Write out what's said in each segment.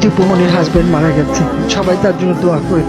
দীপুমণির husband মারা গেছে, সবাই তার জন্য দোয়া করে।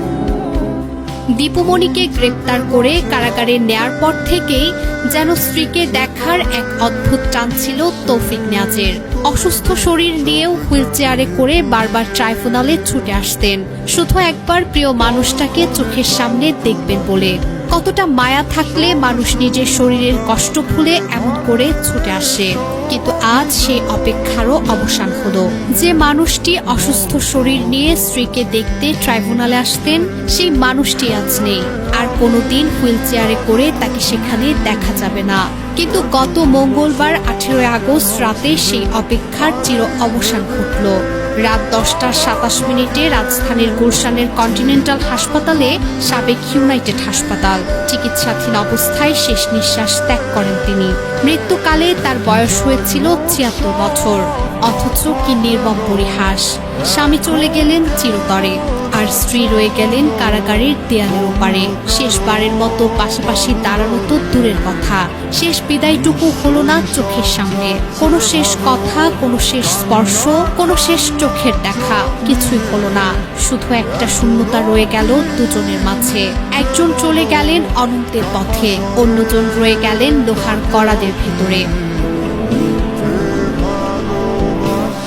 দীপুমণিকে গ্রেপ্তার করে কারাগারে নেয়ার পর থেকেই যেন স্ত্রীকে দেখার এক অদ্ভুত টান ছিল তৌফিক নিয়াজের। অসুস্থ শরীর নিয়েও হুইল চেয়ারে করে বারবার ট্রাইব্যুনালে ছুটে আসতেন শুধু একবার প্রিয় মানুষটাকে চোখের সামনে দেখবেন বলে। কতটা মায়া থাকলে মানুষ নিজের শরীরের কষ্ট ভুলে এমন করে ছুটে আসে। কিন্তু আজ সেই অপেক্ষারও অবসান হলো। যে মানুষটি অসুস্থ শরীর নিয়ে স্ত্রীকে দেখতে ট্রাইব্যুনালে আসতেন, সেই মানুষটি আজ নেই। আর কোনোদিন হুইল চেয়ারে করে তাকে সেখানে দেখা যাবে না। কিন্তু গত মঙ্গলবার 18 আগস্ট রাতে সেই অপেক্ষার চির অবসান ঘটল। রাত 10:27 রাজধানীর গুলশানের কন্টিনেন্টাল হাসপাতালে, সাবেক ইউনাইটেড হাসপাতাল, চিকিৎসাধীন অবস্থায় শেষ নিঃশ্বাস ত্যাগ করেন তিনি। মৃত্যুকালে তার বয়স হয়েছিল 76 বছর। অথচ কি নির্মম পরিহাস, স্বামী চলে গেলেন চিরতরে, আর স্ত্রী রয়ে গেলেন কারাগারের দেয়ালের ওপারে। শেষবারের মতো পাশাপাশি দাঁড়ানো তো দূরের কথা, শেষ বিদায়টুকু হলো না চোখের সামনে। কোনো শেষ কথা, কোনো শেষ স্পর্শ, কোনো শেষ চোখের দেখা কিছুই হলো না। শুধু একটা শূন্যতা রয়ে গেল দুজনের মাঝে। একজন চলে গেলেন অনন্তের পথে, অন্যজন রয়ে গেলেন লোহার কড়াদের ভেতরে।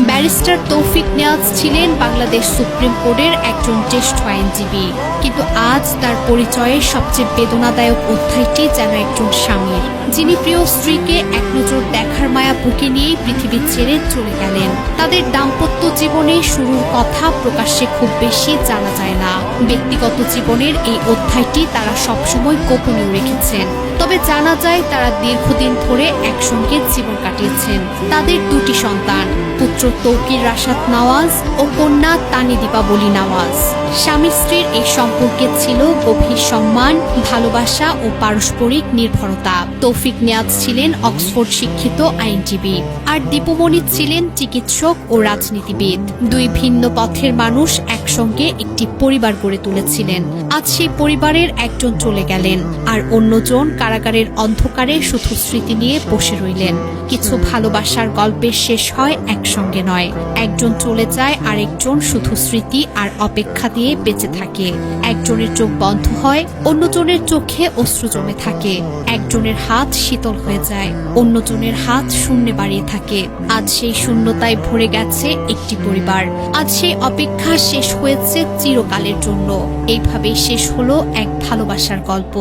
ব্যারিস্টার তৌফিক নিয়াজ ছিলেন বাংলাদেশ সুপ্রিম কোর্টের একজন জ্যেষ্ঠ আইনজীবী, কিন্তু আজ তার পরিচয়ে সবচেয়ে বেদনাদায়ক অধ্যায়টি যেন একজন স্বামীর, যিনি প্রিয় স্ত্রীকে এক নজর দেখার মায়া বুকে নিয়ে পৃথিবী ছেড়ে চলে গেলেন। তাদের দাম্পত্য জীবনে শুরুর কথা প্রকাশ্যে খুব বেশি জানা যায় না। ব্যক্তিগত জীবনের এই অধ্যায়টি তারা সবসময় গোপনীয় রেখেছেন। তবে জানা যায় তারা দীর্ঘদিন ধরে একসঙ্গে জীবন কাটিয়েছেন। তাদের দুটি সন্তান, পুত্র তৌকির রাশাদ নওয়াজ ও কন্যা তানি দীপাবলি নওয়াজ। স্বামী স্ত্রীর এই সম্পর্কে ছিল গভীর সম্মান, ভালোবাসা ও পারস্পরিক নির্ভরতা। তৌফিক নিয়াজ ছিলেন অক্সফোর্ড শিক্ষিত আইনজীবী, আর দীপুমণি ছিলেন চিকিৎসক ও রাজনীতিবিদ। দুই ভিন্ন পথের মানুষ একসঙ্গে একটি পরিবার গড়ে তুলেছিলেন। আজ সেই পরিবারের একজন চলে গেলেন, আর অন্যজন কারাগারের অন্ধকারে শুধু স্মৃতি নিয়ে বসে রইলেন। কিছু ভালোবাসার গল্পের শেষ হয় একসঙ্গে নয়। একজন চলে যায়, আরেকজন শুধু স্মৃতি আর অপেক্ষা দিয়ে বেঁচে থাকে। একজনের চোখ বন্ধ হয়, অন্যজনের চোখে অশ্রু জমে থাকে। একজনের হাত শীতল হয়ে যায়, অন্যজনের হাত শূন্যে বাড়িয়ে থাকে। আজ সেই শূন্যতায় ভরে গেছে একটি পরিবার। আজ সেই অপেক্ষা শেষ হয়েছে চিরকালের জন্য। এইভাবেই শেষ হলো এক ভালোবাসার গল্প,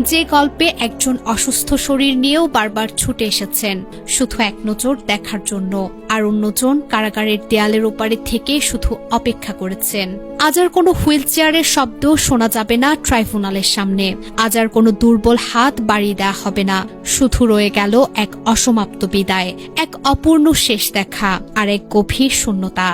যে গল্পে একজন অসুস্থ শরীর নিয়েও বারবার ছুটে এসেছেন শুধু এক নজর দেখার জন্য, আর অন্যজন কারাগারের দেয়ালের ওপারে থেকে শুধু অপেক্ষা করেছেন। আজ আর কোনো হুইল চেয়ারের শব্দ শোনা যাবে না ট্রাইব্যুনালের সামনে। আজ আর কোনো দুর্বল হাত বাড়িয়ে দেওয়া হবে না। শুধু রয়ে গেল এক অসমাপ্ত বিদায়, এক অপূর্ণ শেষ দেখা, আর এক গভীর শূন্যতা।